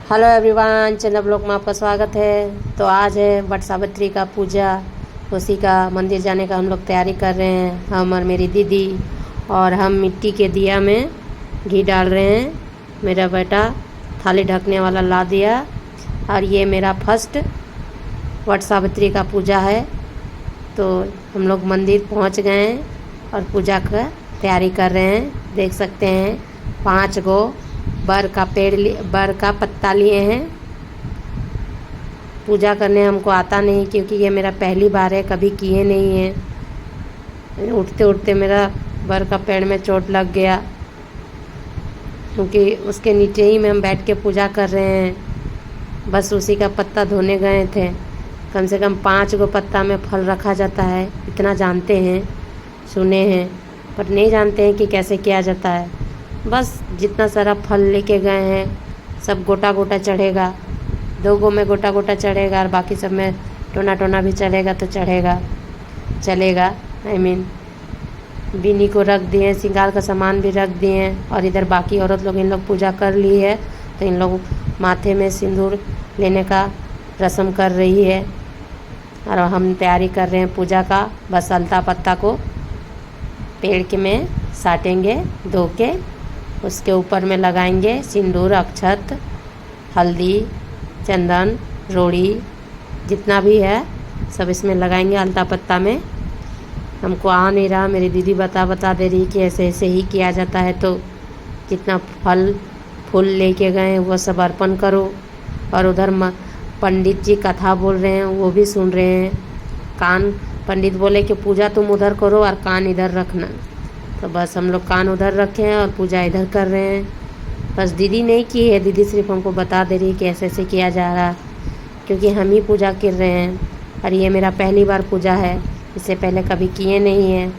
Hello everyone, channel blog में आपका स्वागत है। तो आज है वट सावित्री का पूजा, उसी का मंदिर जाने का हम लोग तैयारी कर रहे हैं, हम और मेरी दीदी। और हम मिट्टी के दिया में घी डाल रहे हैं। मेरा बेटा थाली ढकने वाला ला दिया। और ये मेरा फर्स्ट वट सावित्री का पूजा है। तो हम लोग मंदिर पहुंच गए हैं और पूजा का तैयारी कर रहे हैं। देख सकते हैं 5 गो बर का पत्ता लिए हैं। पूजा करने हमको आता नहीं, क्योंकि ये मेरा पहली बार है, कभी किए नहीं है। उठते उठते मेरा बर का पेड़ में चोट लग गया, क्योंकि उसके नीचे ही में हम बैठ के पूजा कर रहे हैं। बस उसी का पत्ता धोने गए थे। कम से कम 5 गो पत्ता में फल रखा जाता है, इतना जानते हैं, सुने हैं, पर नहीं जानते हैं कि कैसे किया जाता है। बस जितना सारा फल लेके गए हैं सब गोटा गोटा चढ़ेगा। 2 गो में गोटा गोटा चढ़ेगा और बाकी सब में टोना टोना भी चढ़ेगा तो चलेगा। बीनी को रख दिए, श्रृंगार का सामान भी रख दिए। और इधर बाकी औरत लोग, इन लोग पूजा कर ली है, तो इन लोग माथे में सिंदूर लेने का रस्म कर रही है। और हम तैयारी कर रहे हैं पूजा का। बस अलता पत्ता को पेड़ के में साटेंगे, धो के उसके ऊपर में लगाएंगे सिंदूर, अक्षत, हल्दी, चंदन, रोड़ी, जितना भी है सब इसमें लगाएंगे अलता पत्ता में। हमको आ नहीं रहा, मेरी दीदी बता दे रही कि ऐसे ऐसे ही किया जाता है। तो जितना फल फूल लेके गए वो सब अर्पण करो। और उधर पंडित जी कथा बोल रहे हैं, वो भी सुन रहे हैं। पंडित बोले कि पूजा तुम उधर करो और कान इधर रखना। तो बस हम लोग कान उधर रखे हैं और पूजा इधर कर रहे हैं। बस दीदी नहीं की है, दीदी सिर्फ हमको बता दे रही है कि ऐसे ऐसे किया जा रहा, क्योंकि हम ही पूजा कर रहे हैं। और ये मेरा पहली बार पूजा है, इससे पहले कभी किए नहीं हैं।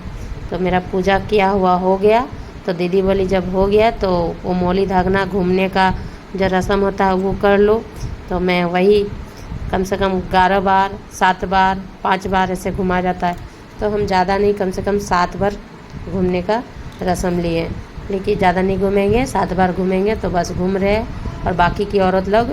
तो मेरा पूजा किया हुआ हो गया। तो दीदी बोली जब हो गया तो वो मोली धागना घूमने का जो रस्म होता है वो कर लो। तो मैं वही कम से कम 11 बार, 7 बार, 5 बार ऐसे घुमा जाता है। तो हम ज़्यादा नहीं, कम से कम 7 बार घूमने का रस्म लिए, लेकिन ज़्यादा नहीं घूमेंगे, 7 बार घूमेंगे। तो बस घूम रहे हैं। और बाकी की औरत लोग,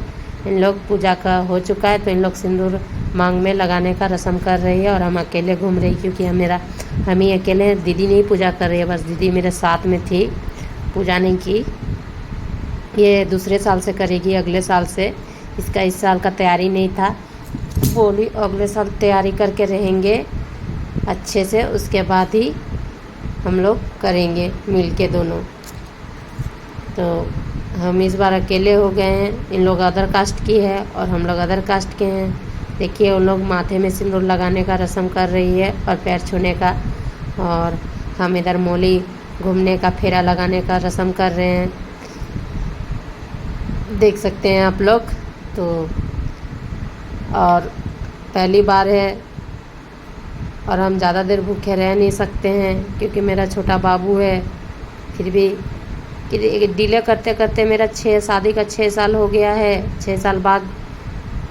इन लोग पूजा का हो चुका है तो इन लोग सिंदूर मांग में लगाने का रस्म कर रही है। और हम अकेले घूम रही, क्योंकि हम ही अकेले हैं। दीदी नहीं पूजा कर रही है, बस दीदी मेरे साथ में थी, पूजा नहीं की। ये दूसरे साल से करेगी, अगले साल से। इसका इस साल का तैयारी नहीं था, बोली अगले साल तैयारी करके रहेंगे अच्छे से, उसके बाद ही हम लोग करेंगे मिल के दोनों। तो हम इस बार अकेले हो गए हैं। इन लोग अदर कास्ट की है और हम लोग अदर कास्ट के हैं। देखिए उन लोग माथे में सिंदूर लगाने का रस्म कर रही है और पैर छूने का, और हम इधर मोली घूमने का, फेरा लगाने का रस्म कर रहे हैं। देख सकते हैं आप लोग। तो और पहली बार है और हम ज़्यादा देर भूखे रह नहीं सकते हैं, क्योंकि मेरा छोटा बाबू है। फिर भी डिले करते करते मेरा शादी का 6 साल हो गया है। 6 साल बाद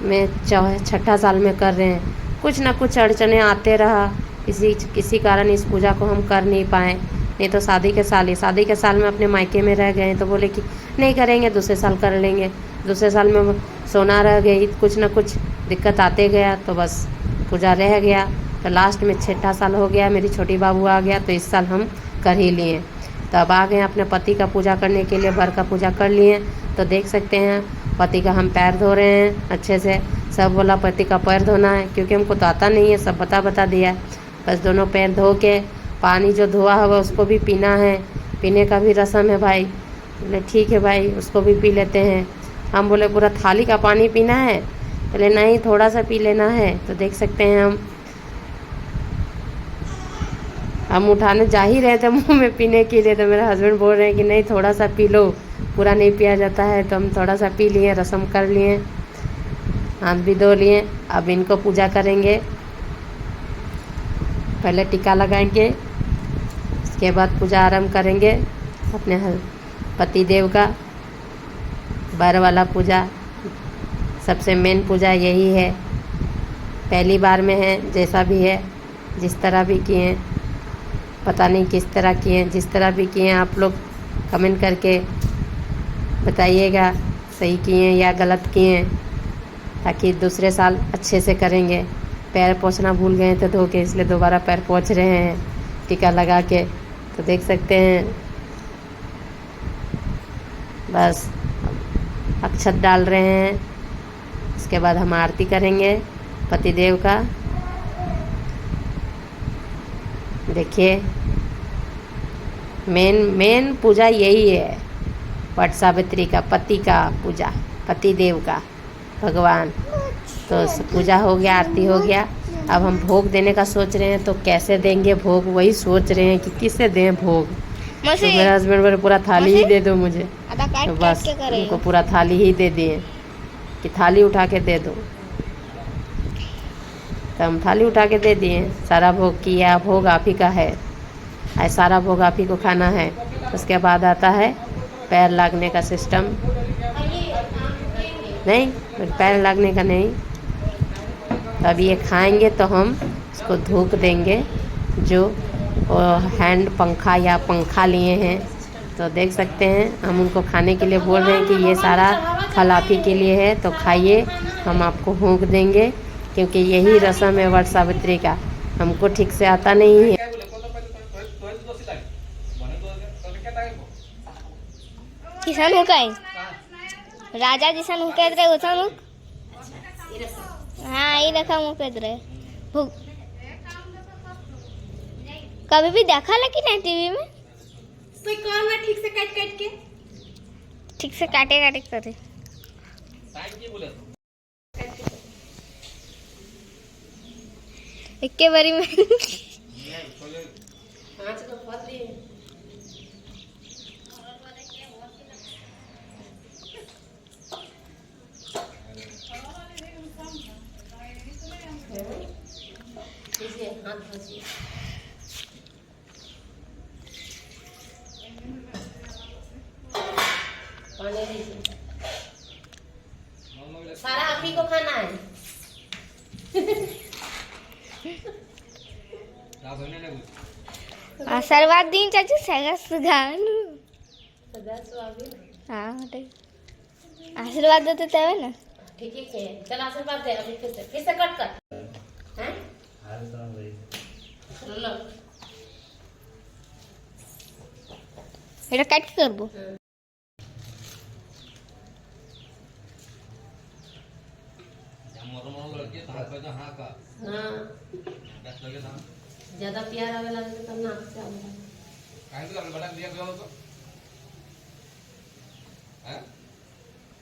में 6ठा साल में कर रहे हैं। कुछ ना कुछ अड़चने आते रहा, किसी कारण इस पूजा को हम कर नहीं पाए। नहीं तो शादी के साल में अपने मायके में रह गए, तो बोले कि नहीं करेंगे, दूसरे साल कर लेंगे। दूसरे साल में सोना रह गई, कुछ ना कुछ दिक्कत आते गया, तो बस पूजा रह गया। तो लास्ट में 6ठा साल हो गया, मेरी छोटी बाबू आ गया, तो इस साल हम कर ही लिए। तो अब आ गए अपने पति का पूजा करने के लिए, बर का पूजा कर लिए। तो देख सकते हैं पति का हम पैर धो रहे हैं अच्छे से। सब बोला पति का पैर धोना है, क्योंकि हमको तो आता नहीं है, सब बता दिया। बस दोनों पैर धो के पानी जो धोआ हुआ उसको भी पीना है, पीने का भी रस्म है भाई। बोले ठीक है भाई, उसको भी पी लेते हैं। हम बोले पूरा थाली का पानी पीना है? बोले नहीं, थोड़ा सा पी लेना है। तो देख सकते हैं हम उठाने जा ही रहे थे मुंह में पीने के लिए, तो मेरे हस्बैंड बोल रहे हैं कि नहीं, थोड़ा सा पी लो, पूरा नहीं पिया जाता है। तो हम थोड़ा सा पी लिए, रस्म कर लिए, हाथ भी धो लिए। अब इनको पूजा करेंगे। पहले टीका लगाएंगे, उसके बाद पूजा आरंभ करेंगे अपने पति देव का। बर वाला पूजा सबसे मेन पूजा यही है, पहली बार में है। जैसा भी है, जिस तरह भी किए, पता नहीं किस तरह किए, जिस तरह भी किए आप लोग कमेंट करके बताइएगा। सही किए हैं या गलत किए हैं, ताकि दूसरे साल अच्छे से करेंगे। पैर पोंछना भूल गए थे धो के, इसलिए दोबारा पैर पोंछ रहे हैं टीका लगा के। तो देख सकते हैं, बस अक्षत डाल रहे हैं। इसके बाद हम आरती करेंगे पतिदेव का। देखिए, मेन पूजा यही है, वट सावित्री का, पति का पूजा, पति देव का, भगवान। तो पूजा हो गया, आरती हो गया। अब हम भोग देने का सोच रहे हैं, तो कैसे देंगे भोग, वही सोच रहे हैं कि किससे दें भोग। तो मेरे हस्बैंड बोले पूरा थाली ही दे दो मुझे, तो बस उनको पूरा थाली ही दे दिए कि थाली उठा के दे दो। तो हम थाली उठा के दे दिए, सारा भोग किया। भोग आप ही का है, सारा भोग आप ही को खाना है। उसके बाद आता है पैर लागने का सिस्टम। नहीं, पैर लागने का नहीं। तो अब ये खाएंगे तो हम इसको धूप देंगे, जो हैंड पंखा या पंखा लिए हैं। तो देख सकते हैं, हम उनको खाने के लिए बोल रहे हैं कि ये सारा फल आप ही के लिए है, तो खाइए, हम आपको भोग देंगे। क्योंकि यही रस्म है वट सावित्री का, हमको ठीक से आता नहीं है। किसान हो काय राजा जिसान हुकत रहे उसान हुक। हाँ, ये रखा मुकत रहे भूख। कभी भी देखा लगी ना टीवी में, तो कौन ना ठीक से काट काट के, ठीक से काटे काटे करे। एक के बारी में सारा आप ही को खाना है। आशीर्वाद दिन चाचू सगळं सुधान। हाँ आशीर्वाद देते तेव्हा ना। ठीक है, चल आशीर्वाद दे। अभी फिर से कट कर हैं। लो, এটা কাট করব। हाँ, ज्यादा प्यार आवे लगे तब ना से आवे। काहे तो बड़ा दिया गया तो हैं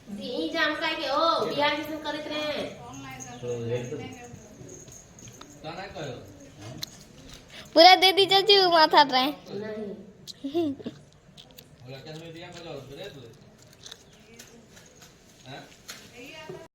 दी जाम काहे के ओ बिहार किसन करत रहे तो रेट तो ना कहो पूरा दे दी चाचू माथा रहे नहीं। बोला क्या दिया करो दे दो हैं